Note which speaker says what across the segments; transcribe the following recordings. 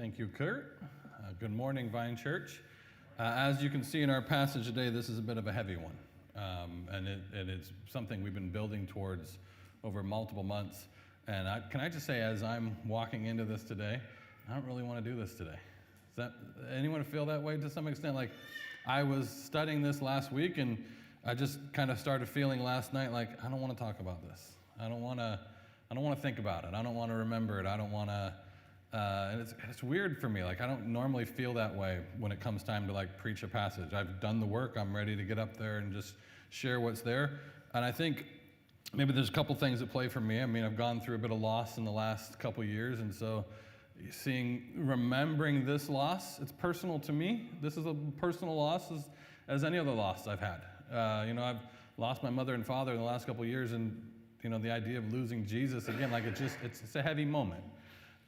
Speaker 1: Thank you, Kurt. Good morning, Vine Church. As you can see in our passage today, this is a bit of a heavy one. And it's something we've been building towards over multiple months. And can I just say, as I'm walking into this today, I don't really want to do this today. Does anyone feel that way to some extent? Like, I was studying this last week, and I just kind of started feeling last night like, I don't want to talk about this. I don't want to think about it. I don't want to remember it. I don't want to. And it's weird for me. Like, I don't normally feel that way when it comes time to like preach a passage. I've done the work. I'm ready to get up there and just share what's there. And I think maybe there's a couple things at play for me. I mean, I've gone through a bit of loss in the last couple years, and so remembering this loss, it's personal to me. This is a personal loss as any other loss I've had. I've lost my mother and father in the last couple years, and the idea of losing Jesus again, like it's a heavy moment.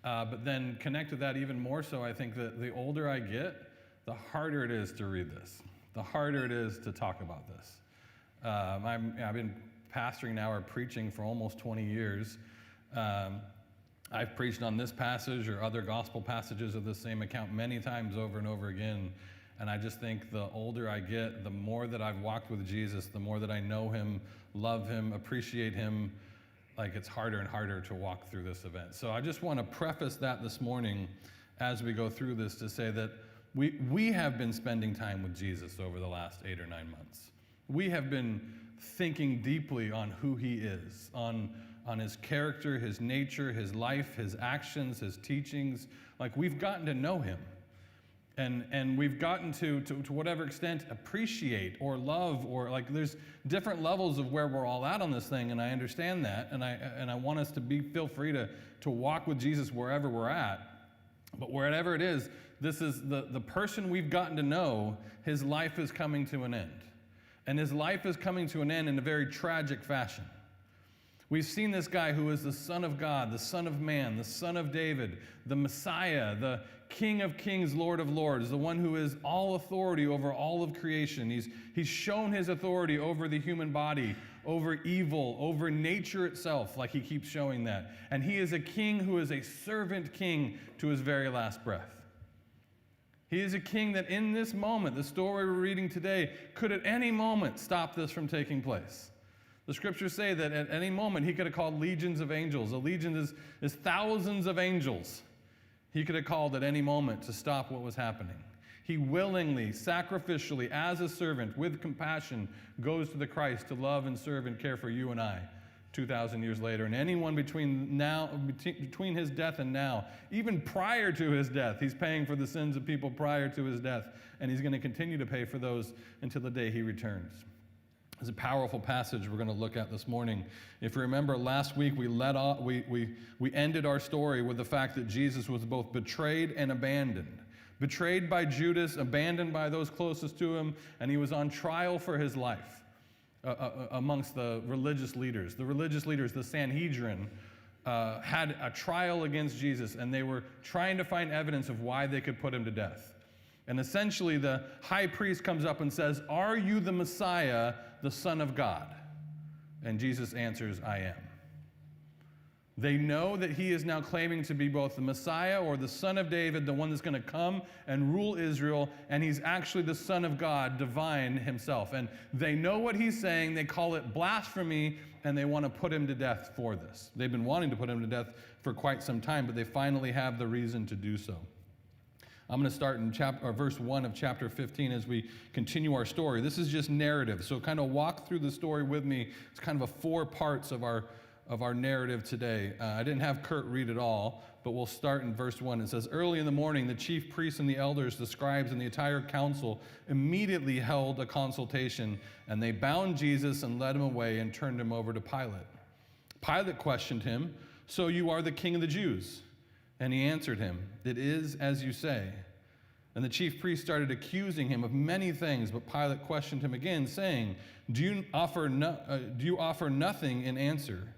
Speaker 1: But then connect to that even more so, I think that the older I get, the harder it is to read this, the harder it is to talk about this. I've been pastoring now or preaching for almost 20 years. I've preached on this passage or other gospel passages of the same account many times over and over again. And I just think the older I get, the more that I've walked with Jesus, the more that I know him, love him, appreciate him, like it's harder and harder to walk through this event. So I just want to preface that this morning as we go through this to say that we have been spending time with Jesus over the last 8 or 9 months. We have been thinking deeply on who he is, on his character, his nature, his life, his actions, his teachings. Like, we've gotten to know him. And we've gotten to whatever extent appreciate or love, or like there's different levels of where we're all at on this thing, and I understand that, and I want us to feel free to walk with Jesus wherever we're at. But wherever it is, this is the person we've gotten to know. His life is coming to an end, and his life is coming to an end in a very tragic fashion. We've seen this guy who is the Son of God, the Son of Man, the Son of David, the Messiah, the King of Kings, Lord of Lords, the one who is all authority over all of creation. He's shown his authority over the human body, over evil, over nature itself, like he keeps showing that. And he is a king who is a servant king to his very last breath. He is a king that in this moment, the story we're reading today, could at any moment stop this from taking place. The scriptures say that at any moment he could have called legions of angels. A legion is thousands of angels. He could have called at any moment to stop what was happening. He willingly, sacrificially, as a servant, with compassion, goes to the Christ to love and serve and care for you and I 2,000 years later. And anyone between his death and now, even prior to his death, he's paying for the sins of people prior to his death, and he's going to continue to pay for those until the day he returns. It's a powerful passage we're going to look at this morning. If you remember, last week we ended our story with the fact that Jesus was both betrayed and abandoned. Betrayed by Judas, abandoned by those closest to him, and he was on trial for his life amongst the religious leaders. The religious leaders, the Sanhedrin, had a trial against Jesus, and they were trying to find evidence of why they could put him to death. And essentially, the high priest comes up and says, "Are you the Messiah, the Son of God?" And Jesus answers, "I am." They know that he is now claiming to be both the Messiah or the Son of David, the one that's going to come and rule Israel, and he's actually the Son of God, divine himself. And they know what he's saying. They call it blasphemy, and they want to put him to death for this. They've been wanting to put him to death for quite some time, but they finally have the reason to do so. I'm going to start in verse 1 of chapter 15 as we continue our story. This is just narrative, so kind of walk through the story with me. It's kind of 4 parts of our narrative today. I didn't have Kurt read it all, but we'll start in verse 1. It says, "Early in the morning, the chief priests and the elders, the scribes, and the entire council immediately held a consultation, and they bound Jesus and led him away and turned him over to Pilate. Pilate questioned him, 'So you are the king of the Jews?' And he answered him, 'It is as you say.' And the chief priest started accusing him of many things, but Pilate questioned him again, saying, 'Do you offer nothing in answer?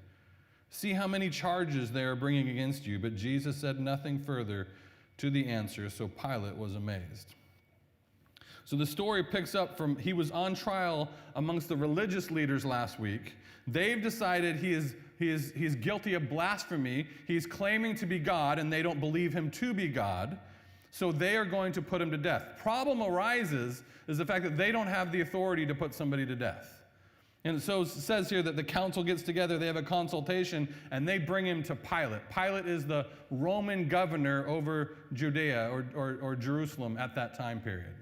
Speaker 1: See how many charges they are bringing against you.' But Jesus said nothing further to the answer, so Pilate was amazed." So the story picks up from, he was on trial amongst the religious leaders last week. They've decided he is he's guilty of blasphemy. He's claiming to be God, and they don't believe him to be God. So they are going to put him to death. Problem arises is the fact that they don't have the authority to put somebody to death. And so it says here that the council gets together, they have a consultation, and they bring him to Pilate. Pilate is the Roman governor over Judea or Jerusalem at that time period.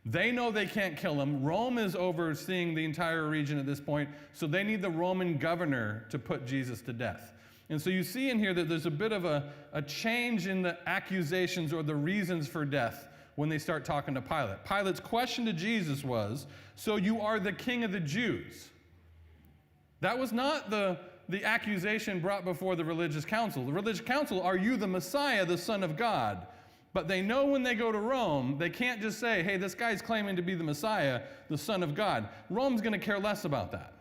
Speaker 1: They know they can't kill him. Rome is overseeing the entire region at this point, so they need the Roman governor to put Jesus to death. And so you see in here that there's a bit of a change in the accusations or the reasons for death when they start talking to Pilate. Pilate's question to Jesus was, "So you are the king of the Jews?" That was not the accusation brought before the religious council. The religious council, "Are you the Messiah, the Son of God?" But they know when they go to Rome, they can't just say, "Hey, this guy's claiming to be the Messiah, the Son of God." Rome's going to care less about that.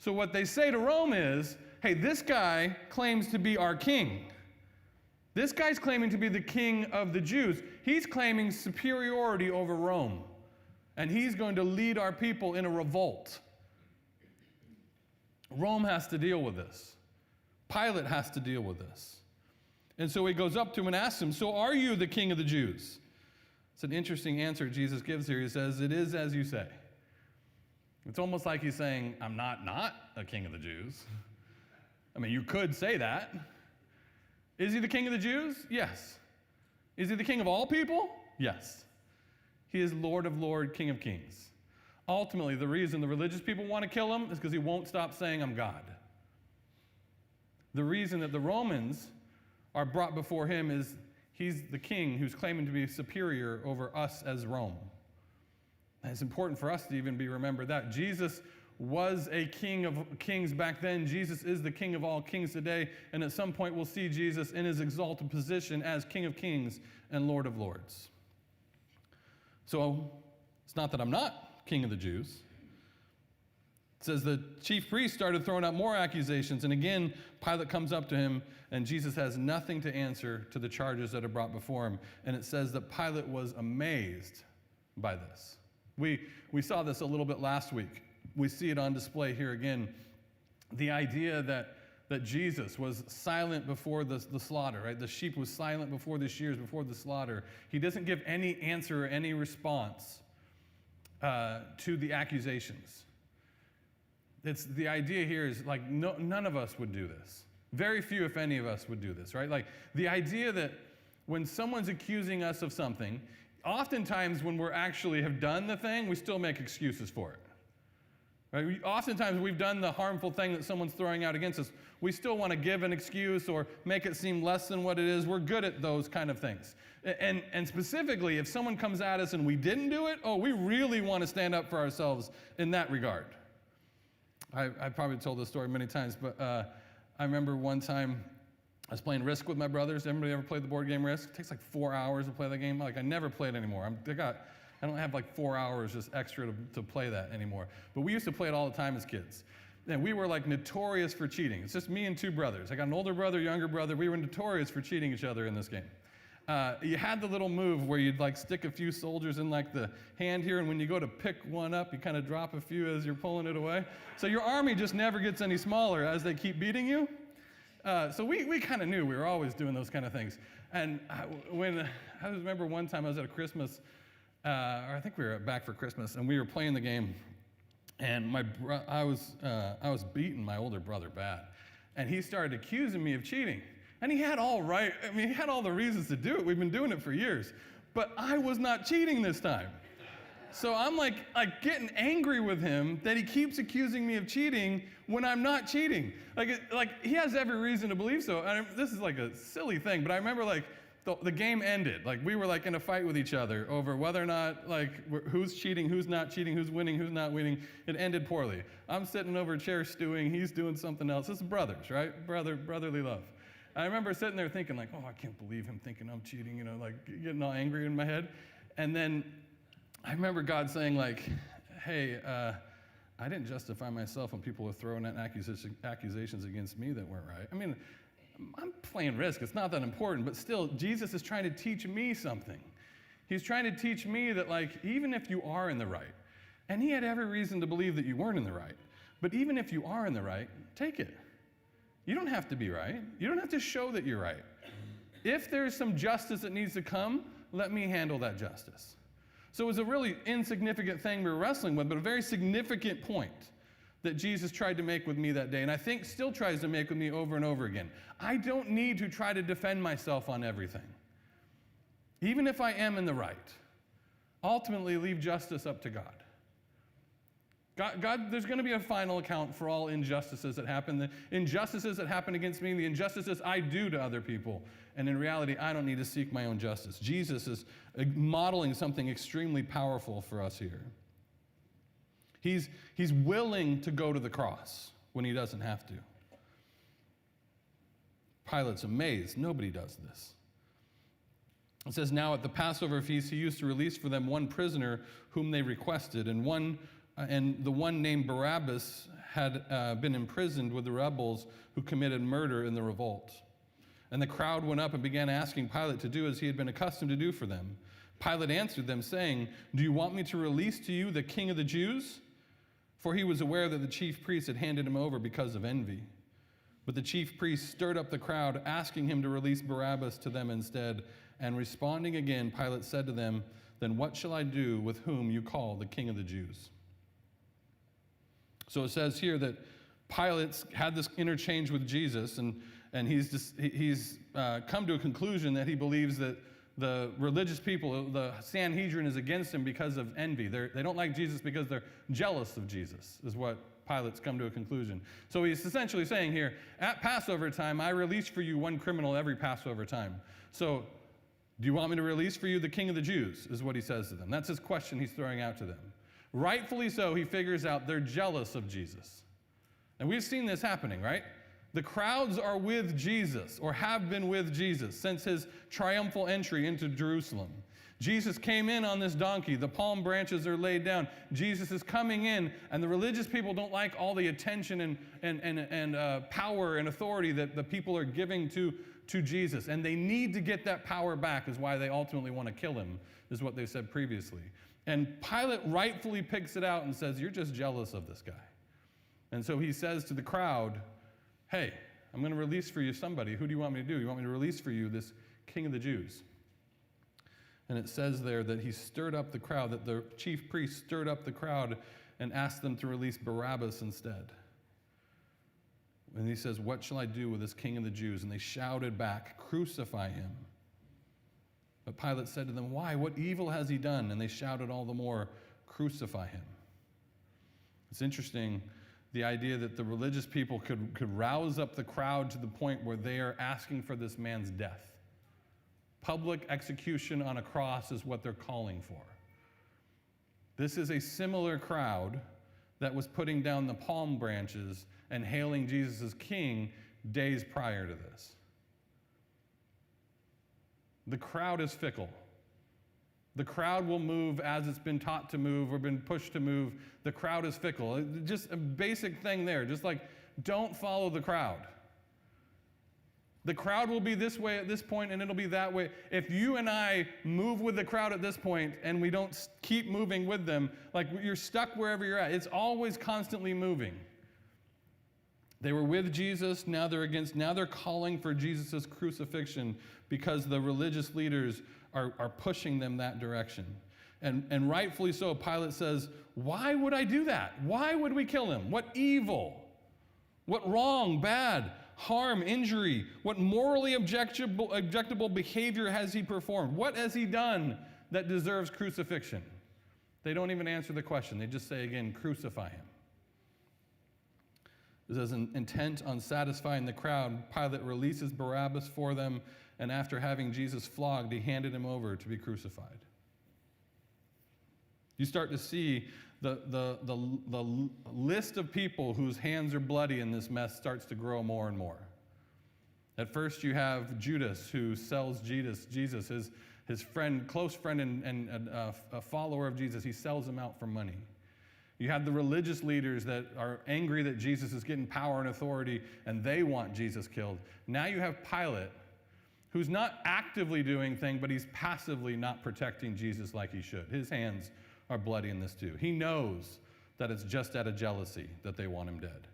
Speaker 1: So what they say to Rome is, "Hey, this guy claims to be our king. This guy's claiming to be the king of the Jews. He's claiming superiority over Rome. And he's going to lead our people in a revolt." Rome has to deal with this. Pilate has to deal with this. And so he goes up to him and asks him, "So are you the king of the Jews?" It's an interesting answer Jesus gives here. He says, "It is as you say." It's almost like he's saying, "I'm not a king of the Jews." I mean, you could say that. Is he the king of the Jews? Yes. Is he the king of all people? Yes. He is Lord of Lords, King of Kings. Ultimately, the reason the religious people want to kill him is because he won't stop saying, "I'm God." The reason that the Romans are brought before him is he's the king who's claiming to be superior over us as Rome. And it's important for us to even be remembered that Jesus was a king of kings back then. Jesus is the king of all kings today. And at some point, we'll see Jesus in his exalted position as King of Kings and Lord of Lords. So it's not that I'm not king of the Jews. It says the chief priest started throwing out more accusations. And again, Pilate comes up to him, and Jesus has nothing to answer to the charges that are brought before him. And it says that Pilate was amazed by this. We saw this a little bit last week. We see it on display here again. The idea that Jesus was silent before the slaughter, right? The sheep was silent before the shears, before the slaughter. He doesn't give any answer or any response to the accusations. It's the idea here is like none of us would do this. Very few, if any of us, would do this, right? Like the idea that when someone's accusing us of something, oftentimes when we're actually have done the thing, we still make excuses for it. Right? Oftentimes we've done the harmful thing that someone's throwing out against us. We still want to give an excuse or make it seem less than what it is. We're good at those kind of things. And specifically, if someone comes at us and we didn't do it, we really want to stand up for ourselves in that regard. I probably told this story many times, but I remember one time I was playing Risk with my brothers. Everybody ever played the board game Risk? It takes like 4 hours to play that game. Like I never play it anymore. I don't have like 4 hours just extra to play that anymore. But we used to play it all the time as kids. And we were like notorious for cheating. It's just me and two brothers. I got an older brother, younger brother. We were notorious for cheating each other in this game. You had the little move where you'd like stick a few soldiers in like the hand here, and when you go to pick one up, you kind of drop a few as you're pulling it away. So your army just never gets any smaller as they keep beating you. So we kind of knew we were always doing those kind of things. And I remember one time I was at a Christmas, or I think we were back for Christmas, and we were playing the game, and I was beating my older brother bad, and he started accusing me of cheating. And he had all the reasons to do it. We've been doing it for years. But I was not cheating this time. So I'm like getting angry with him that he keeps accusing me of cheating when I'm not cheating. Like he has every reason to believe so. This is like a silly thing, but I remember like the game ended. Like we were like in a fight with each other over whether or not like who's cheating, who's not cheating, who's winning, who's not winning. It ended poorly. I'm sitting over a chair stewing. He's doing something else. This is brothers, right? Brotherly love. I remember sitting there thinking like, I can't believe him thinking I'm cheating, like getting all angry in my head. And then I remember God saying like, hey, I didn't justify myself when people were throwing out accusations against me that weren't right. I mean, I'm playing Risk. It's not that important, but still, Jesus is trying to teach me something. He's trying to teach me that like, even if you are in the right, and he had every reason to believe that you weren't in the right, But even if you are in the right, take it. You don't have to be right. You don't have to show that you're right. If there's some justice that needs to come, let me handle that justice. So it was a really insignificant thing we were wrestling with, but a very significant point that Jesus tried to make with me that day, and I think still tries to make with me over and over again. I don't need to try to defend myself on everything. Even if I am in the right, ultimately leave justice up to God. God, there's going to be a final account for all injustices that happen, the injustices that happen against me, the injustices I do to other people. And in reality, I don't need to seek my own justice. Jesus is modeling something extremely powerful for us here. He's willing to go to the cross when he doesn't have to. Pilate's amazed. Nobody does this. It says, now at the Passover feast, he used to release for them one prisoner whom they requested, and the one named Barabbas had been imprisoned with the rebels who committed murder in the revolt. And the crowd went up and began asking Pilate to do as he had been accustomed to do for them. Pilate answered them, saying, do you want me to release to you the king of the Jews? For he was aware that the chief priests had handed him over because of envy. But the chief priests stirred up the crowd, asking him to release Barabbas to them instead. And responding again, Pilate said to them, then what shall I do with whom you call the king of the Jews? So it says here that Pilate's had this interchange with Jesus, and he's come to a conclusion that he believes that the religious people, the Sanhedrin, is against him because of envy. They don't like Jesus because they're jealous of Jesus, is what Pilate's come to a conclusion. So he's essentially saying here, at Passover time, I release for you one criminal every Passover time. So do you want me to release for you the king of the Jews, is what he says to them. That's his question he's throwing out to them. Rightfully so, he figures out they're jealous of Jesus. And we've seen this happening, right? The crowds are with Jesus, or have been with Jesus, since his triumphal entry into Jerusalem. Jesus came in on this donkey. The palm branches are laid down. Jesus is coming in, and the religious people don't like all the attention and power and authority that the people are giving to Jesus. And they need to get that power back, is why they ultimately want to kill him, is what they said previously. And Pilate rightfully picks it out and says, you're just jealous of this guy. And so he says to the crowd, hey, I'm going to release for you somebody. Who do you want me to do? You want me to release for you this king of the Jews? And it says there that he stirred up the crowd, that the chief priest stirred up the crowd and asked them to release Barabbas instead. And he says, what shall I do with this king of the Jews? And they shouted back, crucify him. But Pilate said to them, why? What evil has he done? And they shouted all the more, crucify him. It's interesting, the idea that the religious people could rouse up the crowd to the point where they are asking for this man's death. Public execution on a cross is what they're calling for. This is a similar crowd that was putting down the palm branches and hailing Jesus as king days prior to this. The crowd is fickle. The crowd will move as it's been taught to move or been pushed to move. The crowd is fickle. Just a basic thing there. Just like, don't follow the crowd. The crowd will be this way at this point, and it'll be that way. If you and I move with the crowd at this point and we don't keep moving with them, like you're stuck wherever you're at. It's always constantly moving. They were with Jesus, now they're calling for Jesus' crucifixion because the religious leaders are pushing them that direction. And rightfully so, Pilate says, why would I do that? Why would we kill him? What evil? What wrong, bad, harm, injury? What morally objectionable behavior has he performed? What has he done that deserves crucifixion? They don't even answer the question. They just say again, crucify him. As an intent on satisfying the crowd, Pilate releases Barabbas for them, and after having Jesus flogged, he handed him over to be crucified. You start to see the list of people whose hands are bloody in this mess starts to grow more and more. At first you have Judas, who sells Jesus, his friend, close friend and a follower of Jesus. He sells him out for money. You have the religious leaders that are angry that Jesus is getting power and authority, and they want Jesus killed. Now you have Pilate, who's not actively doing things, but he's passively not protecting Jesus like he should. His hands are bloody in this too. He knows that it's just out of jealousy that they want him dead.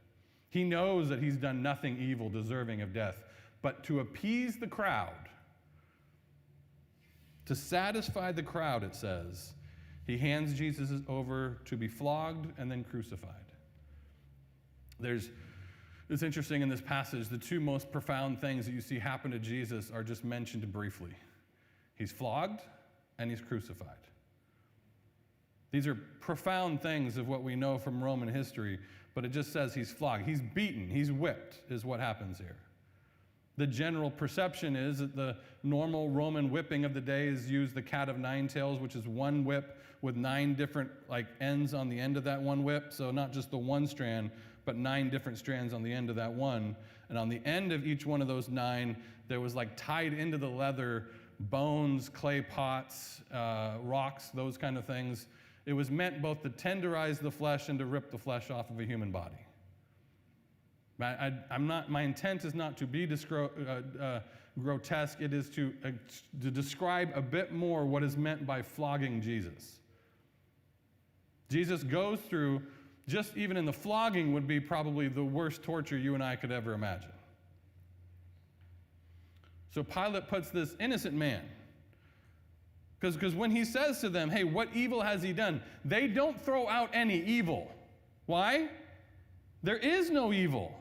Speaker 1: He knows that he's done nothing evil deserving of death, but to appease the crowd, to satisfy the crowd, it says, he hands Jesus over to be flogged and then crucified. It's interesting in this passage, the two most profound things that you see happen to Jesus are just mentioned briefly. He's flogged and he's crucified. These are profound things of what we know from Roman history, but it just says he's flogged. He's beaten, he's whipped, is what happens here. The general perception is that the normal Roman whipping of the day is use the cat of nine tails, which is one whip with 9 different ends on the end of that one whip. So not just the one strand, but 9 different strands on the end of that one. And on the end of each one of those 9, there was tied into the leather bones, clay pots, rocks, those kind of things. It was meant both to tenderize the flesh and to rip the flesh off of a human body. My intent is not to be grotesque. It is to describe a bit more what is meant by flogging Jesus. Jesus goes through, just even in the flogging would be probably the worst torture you and I could ever imagine. So Pilate puts this innocent man, because when he says to them, hey, what evil has he done? They don't throw out any evil. Why? There is no evil.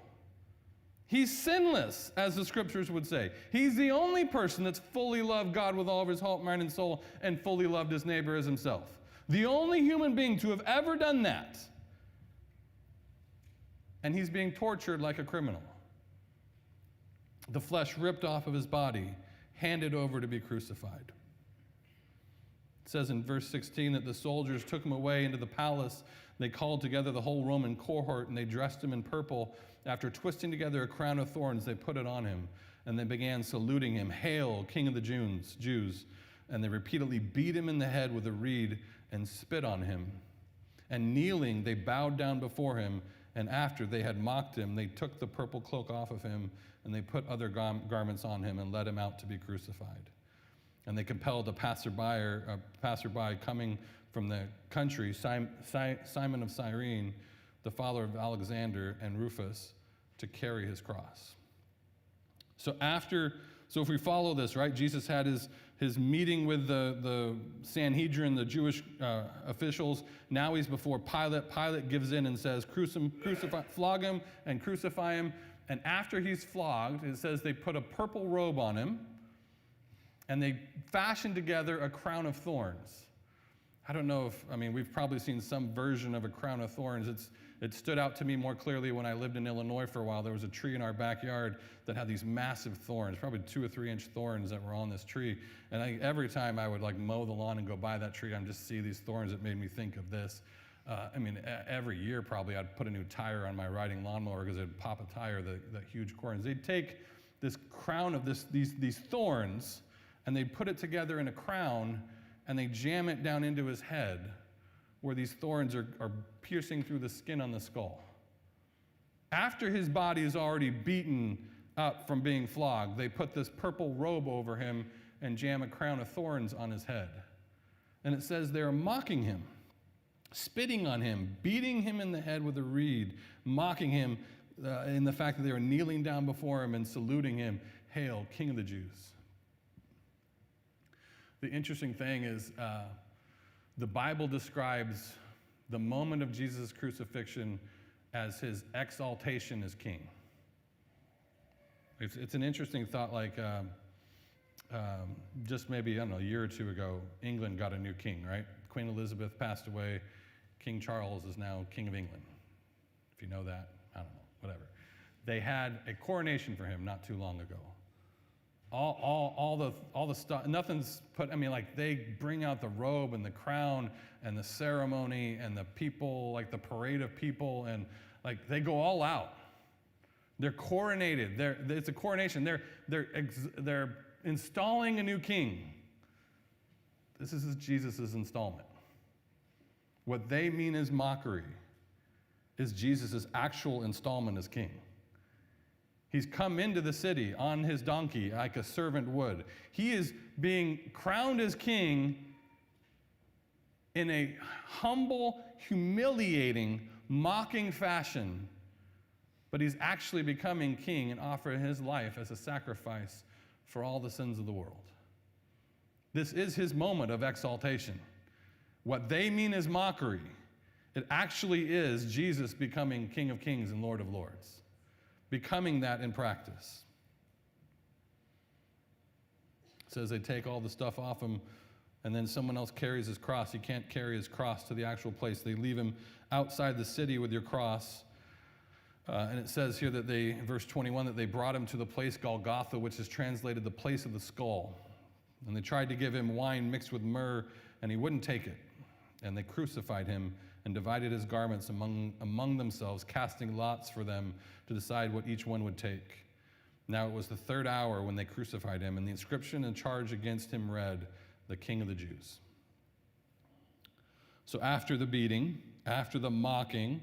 Speaker 1: He's sinless, as the scriptures would say. He's the only person that's fully loved God with all of his heart, mind, and soul, and fully loved his neighbor as himself. The only human being to have ever done that. And he's being tortured like a criminal. The flesh ripped off of his body, handed over to be crucified. It says in verse 16 that the soldiers took him away into the palace. They called together the whole Roman cohort, and they dressed him in purple. After twisting together a crown of thorns, they put it on him, and they began saluting him, "Hail, King of the Jews!" And they repeatedly beat him in the head with a reed and spit on him. And kneeling, they bowed down before him, and after they had mocked him, they took the purple cloak off of him, and they put other garments on him and led him out to be crucified. And they compelled a passerby coming from the country, Simon of Cyrene, the father of Alexander and Rufus, to carry his cross. So if we follow this, right, Jesus had his meeting with the Sanhedrin, the Jewish officials. Now he's before Pilate. Pilate gives in and says, flog him and crucify him. And after he's flogged, it says they put a purple robe on him, and they fashioned together a crown of thorns. I don't know we've probably seen some version of a crown of thorns. It stood out to me more clearly when I lived in Illinois for a while. There was a tree in our backyard that had these massive thorns, probably 2 or 3 inch thorns that were on this tree. And every time I would mow the lawn and go by that tree, I'd just see these thorns. It made me think of this. Every year probably I'd put a new tire on my riding lawnmower because it'd pop a tire, the huge corns. They'd take this crown of these thorns, and they'd put it together in a crown, and they jam it down into his head where these thorns are piercing through the skin on the skull. After his body is already beaten up from being flogged, they put this purple robe over him and jam a crown of thorns on his head. And it says they're mocking him, spitting on him, beating him in the head with a reed, mocking him in the fact that they were kneeling down before him and saluting him, "Hail, King of the Jews." The interesting thing is the Bible describes the moment of Jesus' crucifixion as his exaltation as king. It's an interesting thought, just maybe, a year or 2 ago, England got a new king, right? Queen Elizabeth passed away. King Charles is now King of England. If you know that, I don't know, whatever. They had a coronation for him not too long ago. All the stuff, nothing's put, they bring out the robe and the crown and the ceremony and the people, the parade of people, and they go all out. They're coronated. It's a coronation. They're installing a new king. This is Jesus' installment. What they mean as mockery is Jesus' actual installment as king. He's come into the city on his donkey like a servant would. He is being crowned as king in a humble, humiliating, mocking fashion, but he's actually becoming king and offering his life as a sacrifice for all the sins of the world. This is his moment of exaltation. What they mean is mockery. It actually is Jesus becoming King of Kings and Lord of Lords, becoming that in practice. It says they take all the stuff off him, and then someone else carries his cross. He can't carry his cross to the actual place. They leave him outside the city with your cross. And it says here that they, in verse 21, that they brought him to the place Golgotha, which is translated the place of the skull. And they tried to give him wine mixed with myrrh, and he wouldn't take it. And they crucified him and divided his garments among themselves, casting lots for them to decide what each one would take. Now it was the third hour when they crucified him, and the inscription and charge against him read, "The King of the Jews." So after the beating, after the mocking,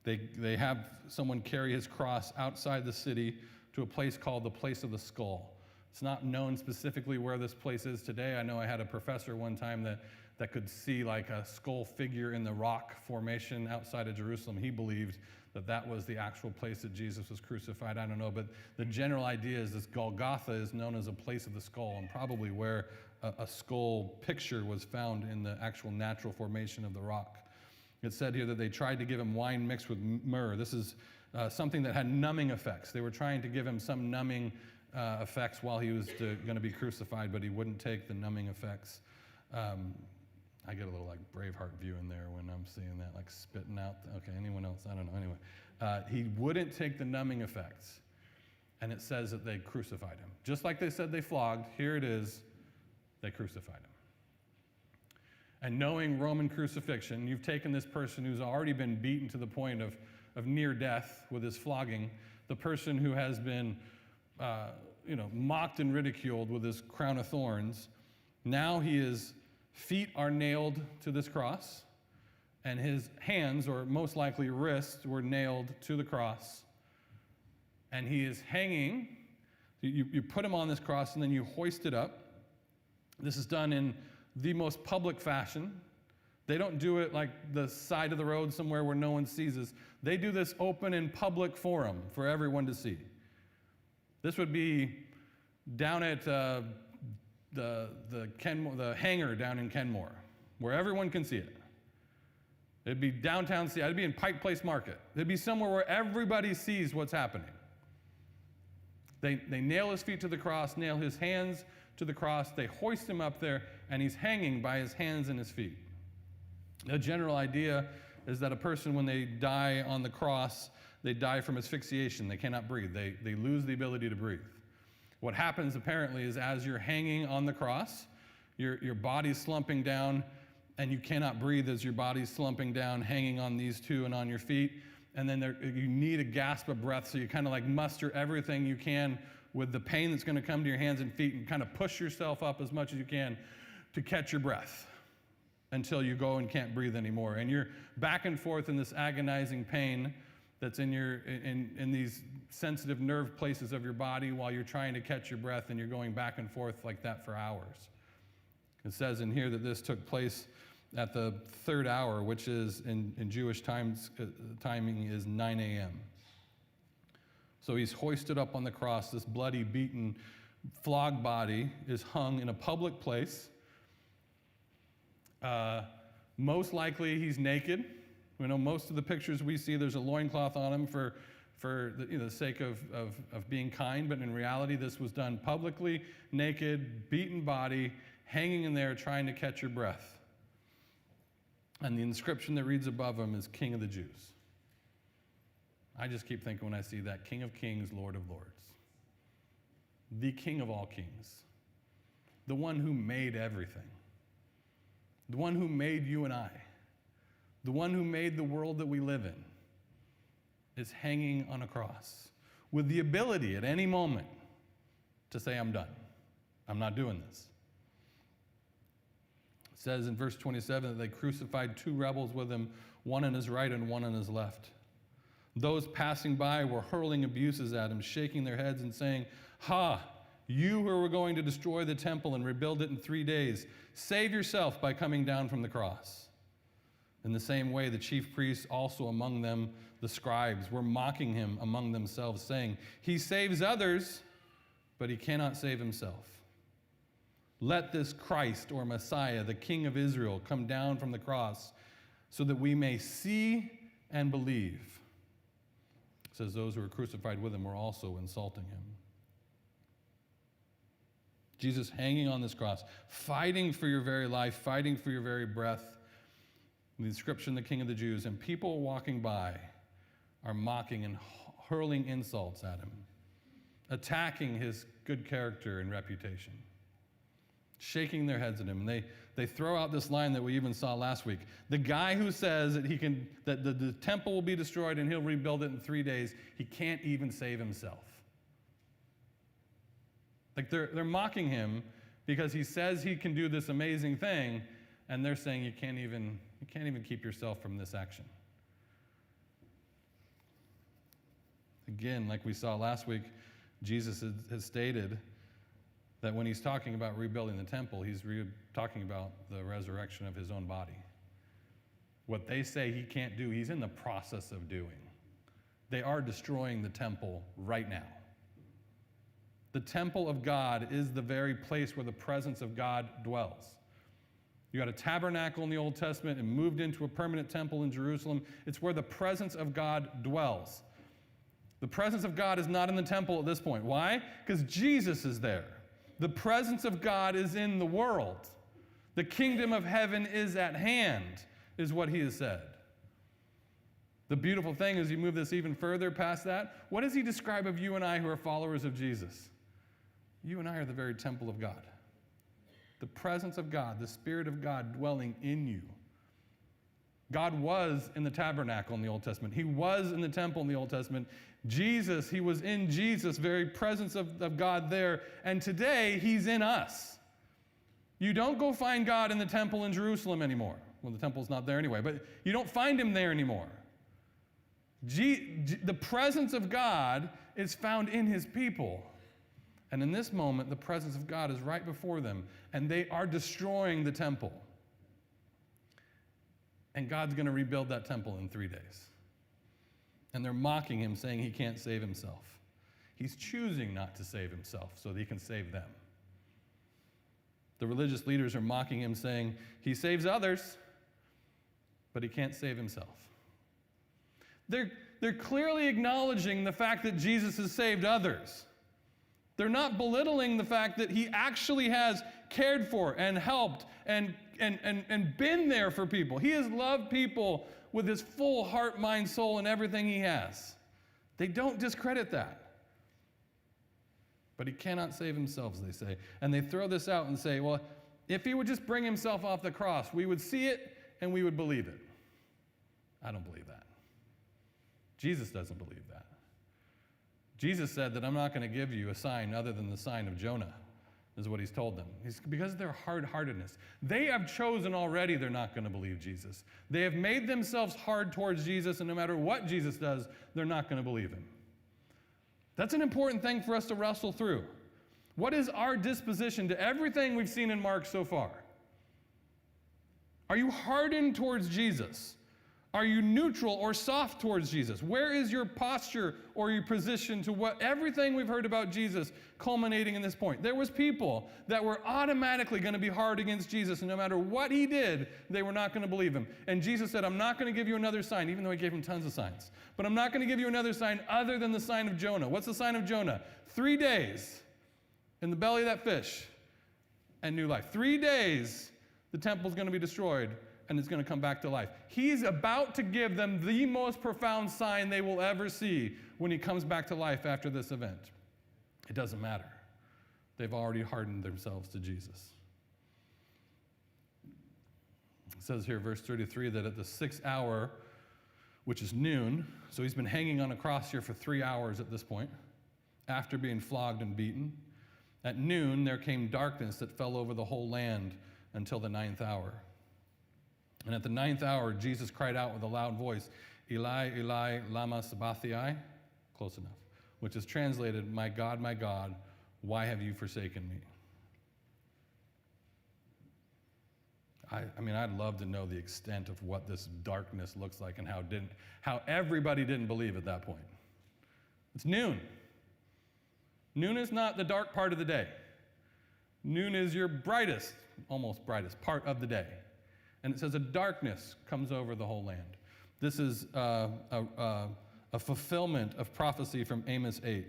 Speaker 1: they have someone carry his cross outside the city to a place called the place of the skull. It's not known specifically where this place is today. I know I had a professor one time that could see like a skull figure in the rock formation outside of Jerusalem. He believed that was the actual place that Jesus was crucified. I don't know, but the general idea is this Golgotha is known as a place of the skull, and probably where a skull picture was found in the actual natural formation of the rock. It said here that they tried to give him wine mixed with myrrh. This is something that had numbing effects. They were trying to give him some numbing effects while he was going to be crucified, but he wouldn't take the numbing effects. I get a little like Braveheart view in there when I'm seeing that, like spitting out. Okay, anyone else? I don't know. Anyway, he wouldn't take the numbing effects. And it says that they crucified him. Just like they said they flogged, here it is, they crucified him. And knowing Roman crucifixion, you've taken this person who's already been beaten to the point of near death with his flogging, the person who has been mocked and ridiculed with his crown of thorns. Now his feet are nailed to this cross, and his hands, or most likely wrists, were nailed to the cross. And he is hanging. You put him on this cross, and then you hoist it up. This is done in the most public fashion. They don't do it like the side of the road somewhere where no one sees us. They do this open in public forum for everyone to see. This would be down at the hangar down in Kenmore, where everyone can see it. It'd be downtown Seattle. It'd be in Pike Place Market. It'd be somewhere where everybody sees what's happening. They nail his feet to the cross, nail his hands to the cross. They hoist him up there, and he's hanging by his hands and his feet. The general idea is that a person, when they die on the cross, they die from asphyxiation. They cannot breathe. They lose the ability to breathe. What happens apparently is as you're hanging on the cross, your body's slumping down, and you cannot breathe as your body's slumping down, hanging on these two and on your feet. And then you need a gasp of breath, so you kind of like muster everything you can with the pain that's going to come to your hands and feet, and kind of push yourself up as much as you can to catch your breath until you go and can't breathe anymore. And you're back and forth in this agonizing pain that's in these sensitive nerve places of your body while you're trying to catch your breath, and you're going back and forth like that for hours. It says in here that this took place at the third hour, which is in Jewish timing is 9 a.m. So he's hoisted up on the cross. This bloody, beaten, flogged body is hung in a public place. Most likely he's naked. We know most of the pictures we see, there's a loincloth on him for the sake of being kind, but in reality this was done publicly, naked, beaten body, hanging in there trying to catch your breath. And the inscription that reads above him is King of the Jews. I just keep thinking when I see that, King of Kings, Lord of Lords. The King of all kings. The one who made everything. The one who made you and I. The one who made the world that we live in is hanging on a cross with the ability at any moment to say, I'm done. I'm not doing this. It says in verse 27 that they crucified two rebels with him, one on his right and one on his left. Those passing by were hurling abuses at him, shaking their heads and saying, "Ha, you who are going to destroy the temple and rebuild it in 3 days, save yourself by coming down from the cross. In the same way, the chief priests, also among them the scribes, were mocking him among themselves, saying, "He saves others, but he cannot save himself. Let this Christ, or Messiah, the King of Israel, come down from the cross, so that we may see and believe." It says those who were crucified with him were also insulting him. Jesus hanging on this cross, fighting for your very life, fighting for your very breath. The inscription, "the King of the Jews," and people walking by are mocking and hurling insults at him, attacking his good character and reputation, shaking their heads at him. And they throw out this line that we even saw last week. The guy who says that the temple will be destroyed and he'll rebuild it in 3 days, he can't even save himself. Like they're mocking him because he says he can do this amazing thing, and they're saying you can't even keep yourself from this action. Again, like we saw last week, Jesus has stated that when he's talking about rebuilding the temple, he's talking about the resurrection of his own body. What they say he can't do, he's in the process of doing. They are destroying the temple right now. The temple of God is the very place where the presence of God dwells. You got a tabernacle in the Old Testament and moved into a permanent temple in Jerusalem. It's where the presence of God dwells. The presence of God is not in the temple at this point. Why? Because Jesus is there. The presence of God is in the world. The kingdom of heaven is at hand, is what he has said. The beautiful thing is you move this even further past that. What does he describe of you and I who are followers of Jesus? You and I are the very temple of God. The presence of God, the Spirit of God dwelling in you. God was in the tabernacle in the Old Testament. He was in the temple in the Old Testament. Jesus, he was in Jesus, very presence of God there. And today, he's in us. You don't go find God in the temple in Jerusalem anymore. Well, the temple's not there anyway, but you don't find him there anymore. The presence of God is found in his people. And in this moment, the presence of God is right before them, and they are destroying the temple. And God's going to rebuild that temple in 3 days. And they're mocking him, saying he can't save himself. He's choosing not to save himself so that he can save them. The religious leaders are mocking him, saying he saves others, but he can't save himself. They're clearly acknowledging the fact that Jesus has saved others. They're not belittling the fact that he actually has cared for and helped and been there for people. He has loved people with his full heart, mind, soul, and everything he has. They don't discredit that. But he cannot save himself, they say. And they throw this out and say, well, if he would just bring himself off the cross, we would see it and we would believe it. I don't believe that. Jesus doesn't believe that. Jesus said that I'm not going to give you a sign other than the sign of Jonah, is what he's told them. Because of their hard-heartedness. They have chosen already they're not going to believe Jesus. They have made themselves hard towards Jesus, and no matter what Jesus does, they're not going to believe him. That's an important thing for us to wrestle through. What is our disposition to everything we've seen in Mark so far? Are you hardened towards Jesus? Are you neutral or soft towards Jesus? Where is your posture or your position to what everything we've heard about Jesus culminating in this point? There was people that were automatically going to be hard against Jesus, and no matter what he did, they were not going to believe him. And Jesus said, I'm not going to give you another sign, even though he gave him tons of signs. But I'm not going to give you another sign other than the sign of Jonah. What's the sign of Jonah? 3 days in the belly of that fish and new life. 3 days, the temple's going to be destroyed, and it's going to come back to life. He's about to give them the most profound sign they will ever see when he comes back to life after this event. It doesn't matter. They've already hardened themselves to Jesus. It says here, verse 33, that at the 6th hour, which is noon, so he's been hanging on a cross here for 3 hours at this point, after being flogged and beaten. At noon, there came darkness that fell over the whole land until the 9th hour. And at the 9th hour, Jesus cried out with a loud voice, Eli, Eli, lama sabachthani? Close enough. Which is translated, my God, why have you forsaken me? I mean, I'd love to know the extent of what this darkness looks like and how everybody didn't believe at that point. It's noon. Noon is not the dark part of the day. Noon is your brightest, almost brightest part of the day. And it says a darkness comes over the whole land. This is a fulfillment of prophecy from Amos 8.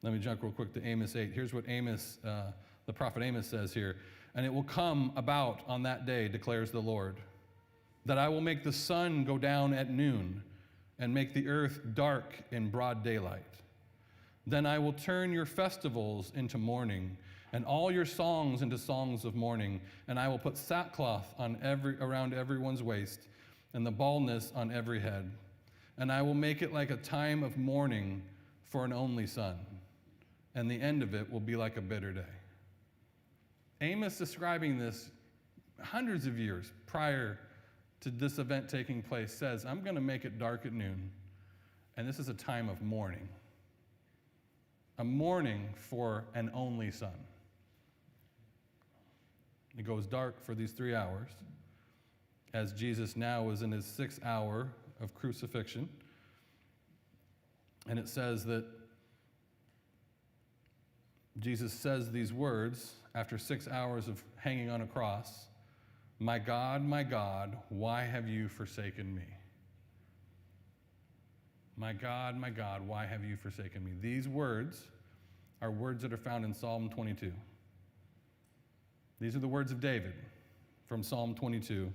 Speaker 1: Let me jump real quick to Amos 8. Here's what Amos, the prophet Amos says here. And it will come about on that day, declares the Lord, that I will make the sun go down at noon and make the earth dark in broad daylight. Then I will turn your festivals into mourning and all your songs into songs of mourning, and I will put sackcloth around everyone's waist and the baldness on every head. And I will make it like a time of mourning for an only son, and the end of it will be like a bitter day. Amos describing this hundreds of years prior to this event taking place says, I'm going to make it dark at noon, and this is a time of mourning. A mourning for an only son. It goes dark for these 3 hours, as Jesus now is in his 6th hour of crucifixion. And it says that Jesus says these words after 6 hours of hanging on a cross, my God, why have you forsaken me? My God, why have you forsaken me? These words are words that are found in Psalm 22. These are the words of David from Psalm 22.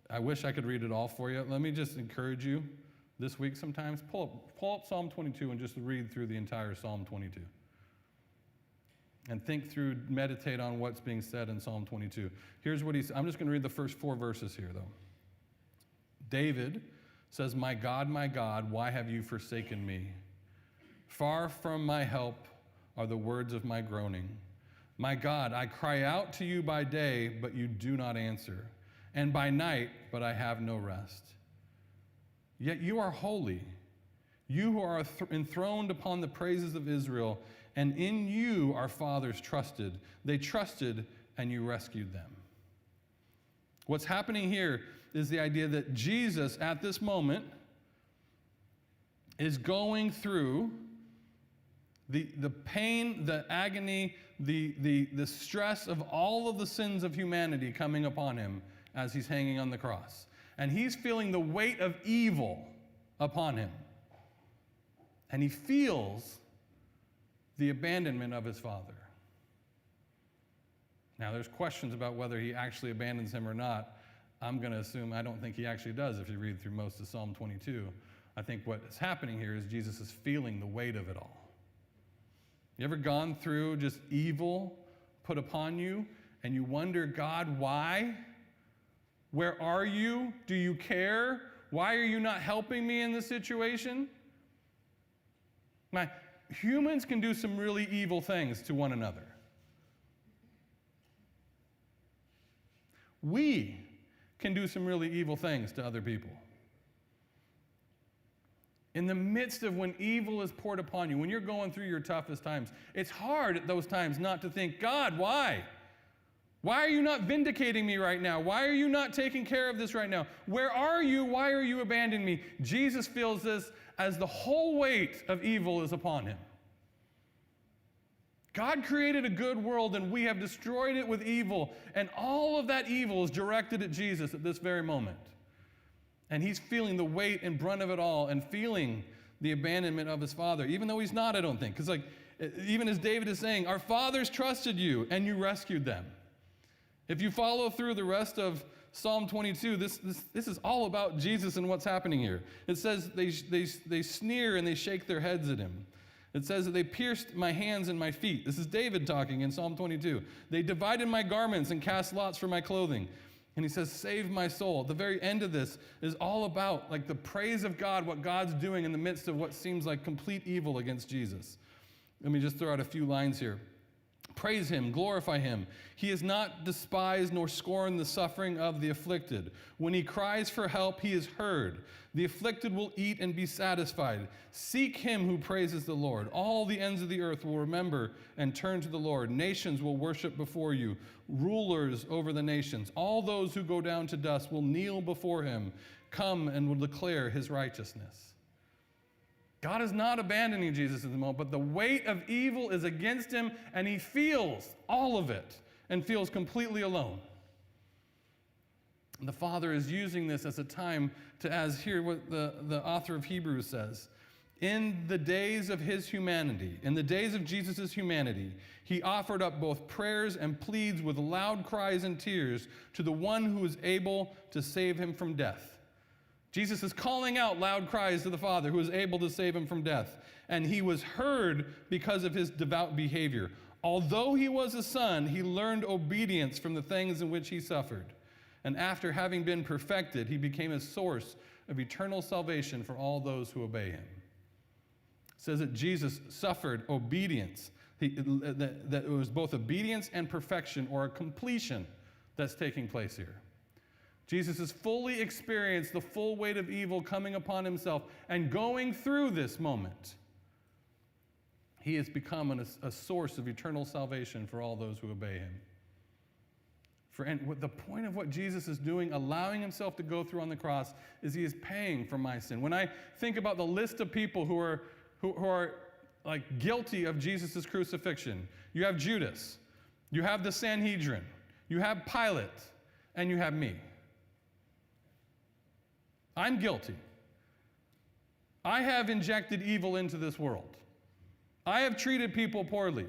Speaker 1: I wish I could read it all for you. Let me just encourage you this week sometimes. Pull up Psalm 22 and just read through the entire Psalm 22. And think through, meditate on what's being said in Psalm 22. Here's what I'm just going to read the first 4 verses here, though. David says, my God, why have you forsaken me? Far from my help are the words of my groaning. My God, I cry out to you by day, but you do not answer, and by night, but I have no rest. Yet you are holy, you who are enthroned upon the praises of Israel, and in you our fathers trusted. They trusted, and you rescued them. What's happening here is the idea that Jesus, at this moment, is going through the pain, the agony, the stress of all of the sins of humanity coming upon him as he's hanging on the cross. And he's feeling the weight of evil upon him. And he feels the abandonment of his Father. Now, there's questions about whether he actually abandons him or not. I'm going to assume I don't think he actually does if you read through most of Psalm 22. I think what is happening here is Jesus is feeling the weight of it all. You ever gone through just evil put upon you and you wonder, God, why? Where are you? Do you care? Why are you not helping me in this situation? Humans can do some really evil things to one another. We can do some really evil things to other people. In the midst of when evil is poured upon you, when you're going through your toughest times, it's hard at those times not to think, God, why? Why are you not vindicating me right now? Why are you not taking care of this right now? Where are you? Why are you abandoning me? Jesus feels this as the whole weight of evil is upon him. God created a good world and we have destroyed it with evil, and all of that evil is directed at Jesus at this very moment. And he's feeling the weight and brunt of it all and feeling the abandonment of his Father, even though he's not, I don't think. Because even as David is saying, our fathers trusted you and you rescued them. If you follow through the rest of Psalm 22, this is all about Jesus and what's happening here. It says they sneer and they shake their heads at him. It says that they pierced my hands and my feet. This is David talking in Psalm 22. They divided my garments and cast lots for my clothing. And he says, save my soul. The very end of this is all about the praise of God, what God's doing in the midst of what seems like complete evil against Jesus. Let me just throw out a few lines here. Praise him, glorify him. He has not despised nor scorned the suffering of the afflicted. When he cries for help, he is heard. The afflicted will eat and be satisfied. Seek him who praises the Lord. All the ends of the earth will remember and turn to the Lord. Nations will worship before you, rulers over the nations. All those who go down to dust will kneel before him. Come and will declare his righteousness. God is not abandoning Jesus at the moment, but the weight of evil is against him, and he feels all of it and feels completely alone. The Father is using this as a time to, as here what the author of Hebrews says, in the days of his humanity, in the days of Jesus' humanity, he offered up both prayers and pleads with loud cries and tears to the one who is able to save him from death. Jesus is calling out loud cries to the Father who is able to save him from death. And he was heard because of his devout behavior. Although he was a son, he learned obedience from the things in which he suffered. And after having been perfected, he became a source of eternal salvation for all those who obey him. It says that Jesus suffered obedience. That it was both obedience and perfection, or a completion, that's taking place here. Jesus has fully experienced the full weight of evil coming upon himself, and going through this moment, he has become a source of eternal salvation for all those who obey him. And the point of what Jesus is doing, allowing himself to go through on the cross, is he is paying for my sin. When I think about the list of people who are like guilty of Jesus' crucifixion, you have Judas, you have the Sanhedrin, you have Pilate, and you have me. I'm guilty. I have injected evil into this world. I have treated people poorly.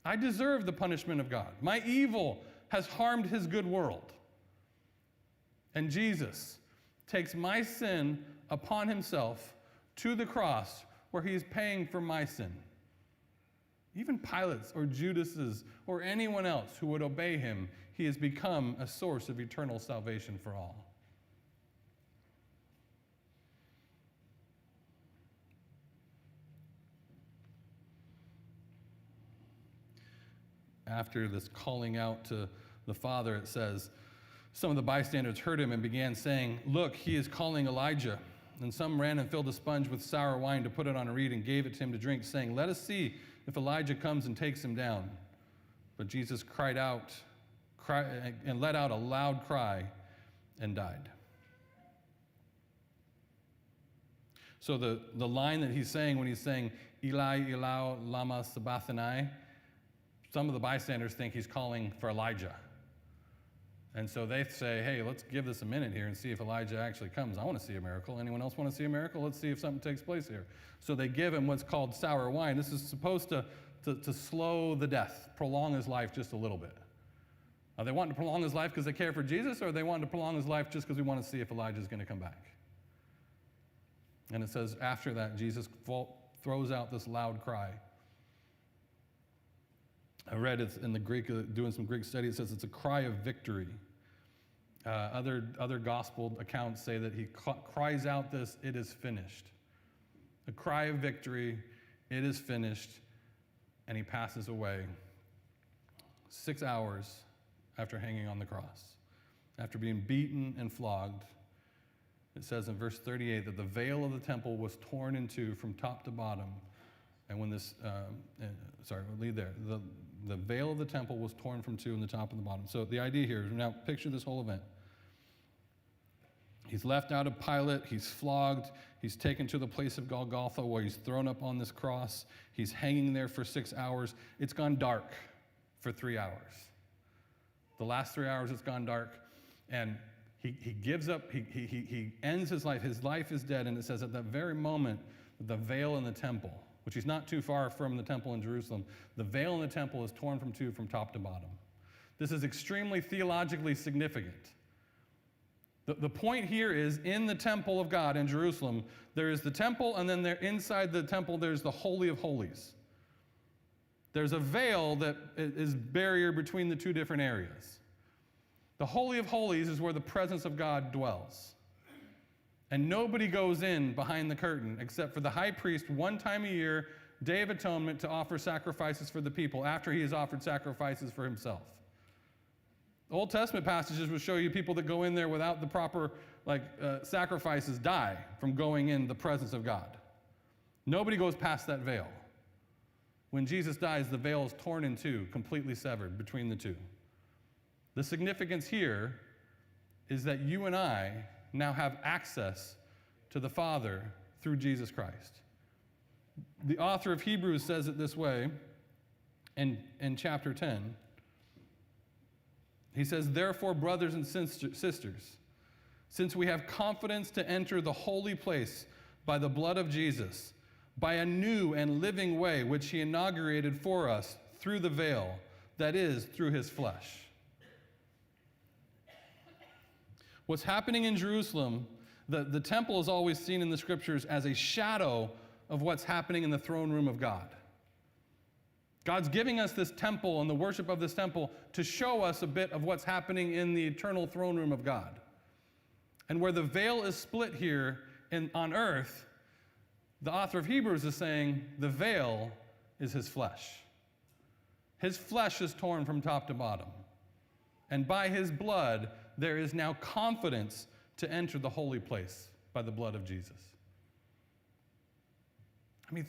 Speaker 1: I deserve the punishment of God. My evil has harmed his good world. And Jesus takes my sin upon himself to the cross, where he is paying for my sin. Even Pilate's or Judas's or anyone else who would obey him, he has become a source of eternal salvation for all. After this calling out to the Father, it says, some of the bystanders heard him and began saying, "Look, he is calling Elijah." And some ran and filled a sponge with sour wine to put it on a reed and gave it to him to drink, saying, "Let us see if Elijah comes and takes him down." But Jesus cried out and let out a loud cry and died. So the line that he's saying when he's saying, "Eli, Eli, lama sabachthani," some of the bystanders think he's calling for Elijah. And so they say, "Hey, let's give this a minute here and see if Elijah actually comes. I want to see a miracle. Anyone else want to see a miracle? Let's see if something takes place here." So they give him what's called sour wine. This is supposed to slow the death, prolong his life just a little bit. Are they wanting to prolong his life because they care for Jesus, or are they wanting to prolong his life just because we want to see if Elijah is going to come back? And it says after that, Jesus throws out this loud cry. I read it in the Greek, doing some Greek study, it says it's a cry of victory. Other gospel accounts say that he cries out this, "It is finished." A cry of victory, "It is finished," and he passes away 6 hours after hanging on the cross. After being beaten and flogged, it says in verse 38 that the veil of the temple was torn in two from top to bottom. And when this, we'll leave there. The veil of the temple was torn from two in the top and the bottom. So the idea here is, now picture this whole event. He's left out of Pilate, he's flogged, he's taken to the place of Golgotha where he's thrown up on this cross. He's hanging there for 6 hours. It's gone dark for 3 hours. The last 3 hours it's gone dark, and he gives up, he ends his life. His life is dead, and it says at that very moment, the veil in the temple, which he's not too far from the temple in Jerusalem, the veil in the temple is torn from two from top to bottom. This is extremely theologically significant. The point here is, in the temple of God in Jerusalem, there is the temple, and then inside the temple there's the Holy of Holies. There's a veil that is barrier between the two different areas. The Holy of Holies is where the presence of God dwells. And nobody goes in behind the curtain except for the high priest one time a year Day of Atonement to offer sacrifices for the people after he has offered sacrifices for himself. Old Testament passages will show you people that go in there without the proper sacrifices die from going in the presence of God. Nobody goes past that veil. When Jesus dies, the veil is torn in two, completely severed between the two. The significance here is that you and I now have access to the Father through Jesus Christ. The author of Hebrews says it this way in chapter 10. He says, "Therefore, brothers and sisters, since we have confidence to enter the holy place by the blood of Jesus, by a new and living way which he inaugurated for us through the veil, that is, through his flesh." What's happening in Jerusalem, the temple is always seen in the scriptures as a shadow of what's happening in the throne room of God. God's giving us this temple and the worship of this temple to show us a bit of what's happening in the eternal throne room of God. And where the veil is split here on earth, the author of Hebrews is saying the veil is his flesh. His flesh is torn from top to bottom. And by his blood, there is now confidence to enter the holy place by the blood of Jesus. I mean,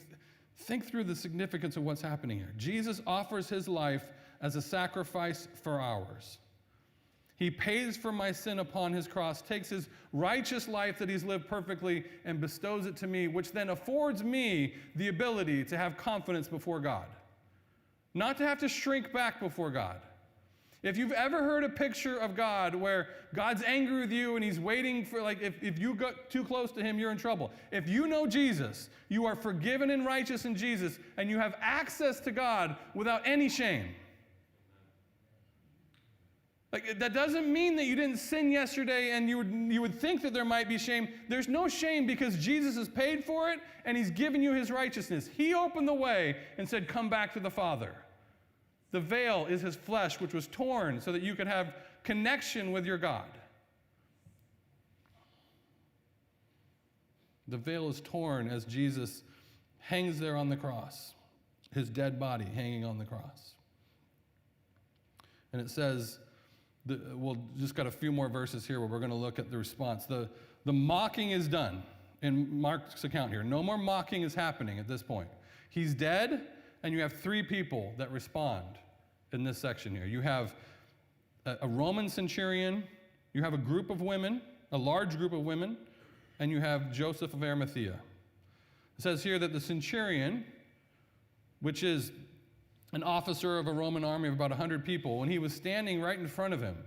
Speaker 1: think through the significance of what's happening here. Jesus offers his life as a sacrifice for ours. He pays for my sin upon his cross, takes his righteous life that he's lived perfectly and bestows it to me, which then affords me the ability to have confidence before God. Not to have to shrink back before God. If you've ever heard a picture of God where God's angry with you and he's waiting for, if you got too close to him, you're in trouble. If you know Jesus, you are forgiven and righteous in Jesus, and you have access to God without any shame. That doesn't mean that you didn't sin yesterday and you would think that there might be shame. There's no shame because Jesus has paid for it and he's given you his righteousness. He opened the way and said, "Come back to the Father." The veil is his flesh, which was torn so that you could have connection with your God. The veil is torn as Jesus hangs there on the cross, his dead body hanging on the cross. And it says, we'll just got a few more verses here where we're going to look at the response. The mocking is done in Mark's account here. No more mocking is happening at this point. He's dead, and you have three people that respond in this section here. You have a Roman centurion, you have a group of women, a large group of women, and you have Joseph of Arimathea. It says here that the centurion, which is an officer of a Roman army of about 100 people, when he was standing right in front of him,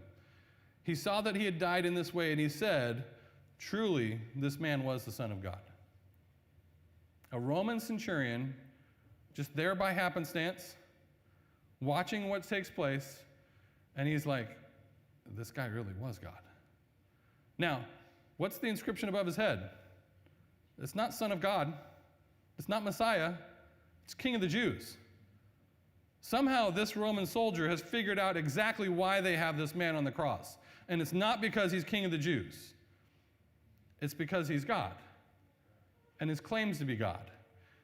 Speaker 1: he saw that he had died in this way, and he said, "Truly, this man was the Son of God." A Roman centurion, just there by happenstance, watching what takes place, and he's like, this guy really was God. Now, what's the inscription above his head? It's not Son of God. It's not Messiah. It's King of the Jews. Somehow this Roman soldier has figured out exactly why they have this man on the cross. And it's not because he's King of the Jews. It's because he's God. And his claims to be God.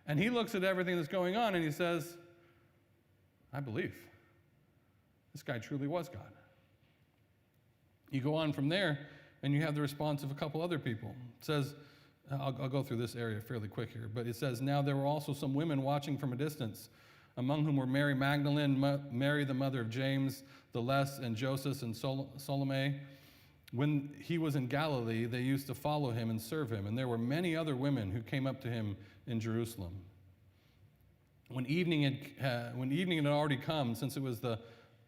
Speaker 1: And he looks at everything that's going on and he says, I believe. This guy truly was God. You go on from there, and you have the response of a couple other people. It says, I'll go through this area fairly quick here, but it says, "Now there were also some women watching from a distance, among whom were Mary Magdalene, Mary the mother of James the Less, and Joseph and Salome. When he was in Galilee, they used to follow him and serve him, and there were many other women who came up to him in Jerusalem. When evening had already come, since it was the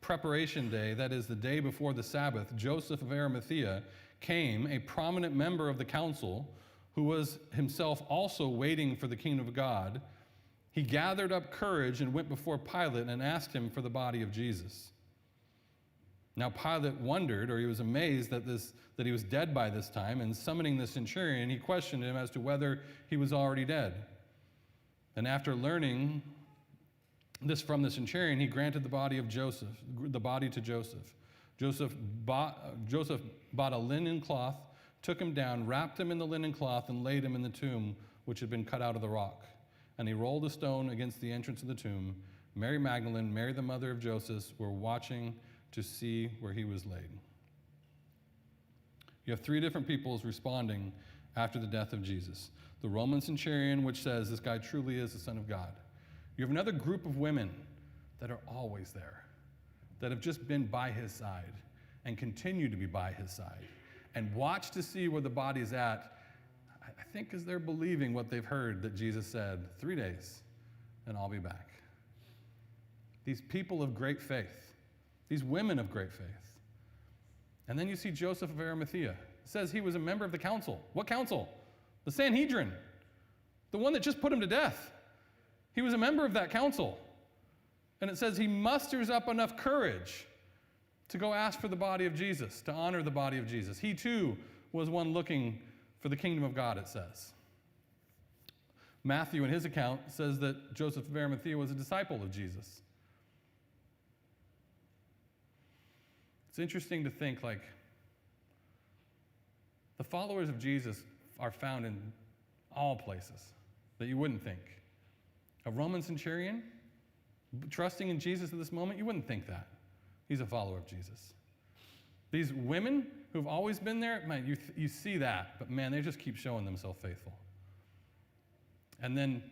Speaker 1: preparation day, that is the day before the Sabbath, Joseph of Arimathea came, a prominent member of the council, who was himself also waiting for the kingdom of God. He gathered up courage and went before Pilate and asked him for the body of Jesus. Now Pilate wondered, or he was amazed that he was dead by this time, and summoning the centurion, he questioned him as to whether he was already dead. And after learning this from the centurion, he granted the body to Joseph. Joseph bought a linen cloth, took him down, wrapped him in the linen cloth, and laid him in the tomb which had been cut out of the rock. and he rolled a stone against the entrance of the tomb. Mary Magdalene, Mary the mother of Joseph, were watching to see where he was laid. You have three different peoples responding after the death of Jesus. The Roman centurion, which says this guy truly is the Son of God. You have another group of women that are always there, that have just been by his side and continue to be by his side and watch to see where the body's at, I think because they're believing what they've heard that Jesus said, 3 days and I'll be back. These people of great faith, these women of great faith. And then you see Joseph of Arimathea. It says he was a member of the council. What council? The Sanhedrin, the one that just put him to death. He was a member of that council. And it says he musters up enough courage to go ask for the body of Jesus, to honor the body of Jesus. He too was one looking for the kingdom of God, it says. Matthew, in his account, says that Joseph of Arimathea was a disciple of Jesus. It's interesting to think, like, the followers of Jesus are found in all places that you wouldn't think. A Roman centurion, trusting in Jesus at this moment, you wouldn't think that. He's a follower of Jesus. These women who've always been there, man, you see that, but man, they just keep showing themselves faithful. And then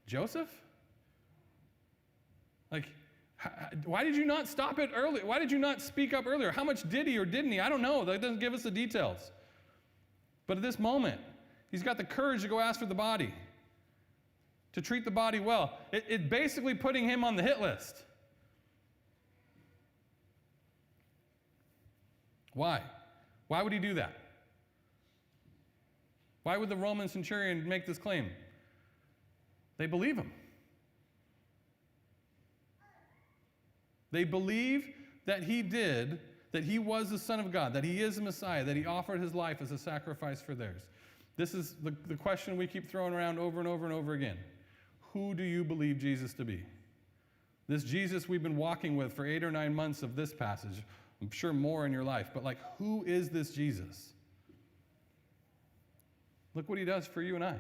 Speaker 1: Joseph? Like, why did you not stop it early? Why did you not speak up earlier? How much did he or didn't he? I don't know. That doesn't give us the details. But at this moment, he's got the courage to go ask for the body, to treat the body well. It basically putting him on the hit list. Why? Why would he do that? Why would the Roman centurion make this claim? They believe him. They believe that he did, that he was the Son of God, that he is the Messiah, that he offered his life as a sacrifice for theirs. This is the question we keep throwing around over and over and over again. Who do you believe Jesus to be? This Jesus we've been walking with for 8 or 9 months of this passage, I'm sure more in your life, but like, who is this Jesus? Look what he does for you and I.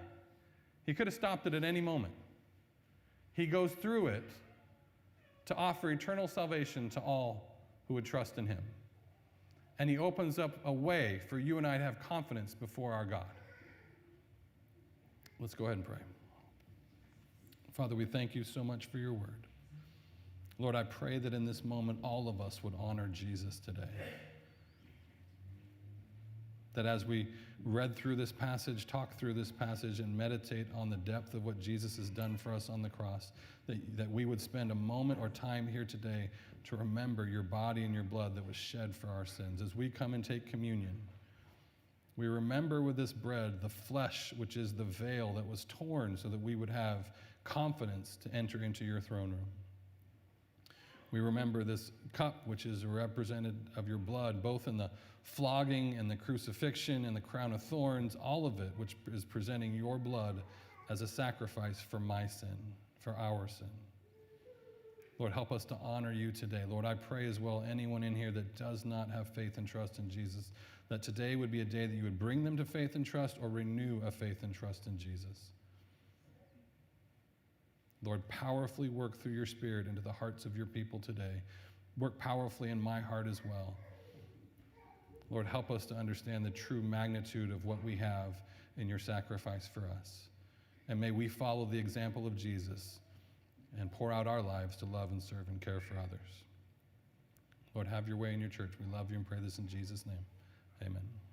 Speaker 1: He could have stopped it at any moment. He goes through it to offer eternal salvation to all who would trust in him. And he opens up a way for you and I to have confidence before our God. Let's go ahead and pray. Father, we thank you so much for your word. Lord, I pray that in this moment all of us would honor Jesus today. That as we read through this passage, talk through this passage, and meditate on the depth of what Jesus has done for us on the cross, that we would spend a moment or time here today to remember your body and your blood that was shed for our sins. As we come and take communion, we remember with this bread the flesh, which is the veil that was torn so that we would have confidence to enter into your throne room. We remember this cup, which is represented of your blood, both in the flogging and the crucifixion and the crown of thorns, all of it, which is presenting your blood as a sacrifice for my sin, for our sin. Lord, help us to honor you today. Lord, I pray as well anyone in here that does not have faith and trust in Jesus, that today would be a day that you would bring them to faith and trust or renew a faith and trust in Jesus. Lord, powerfully work through your Spirit into the hearts of your people today. Work powerfully in my heart as well. Lord, help us to understand the true magnitude of what we have in your sacrifice for us. And may we follow the example of Jesus and pour out our lives to love and serve and care for others. Lord, have your way in your church. We love you and pray this in Jesus' name. Amen.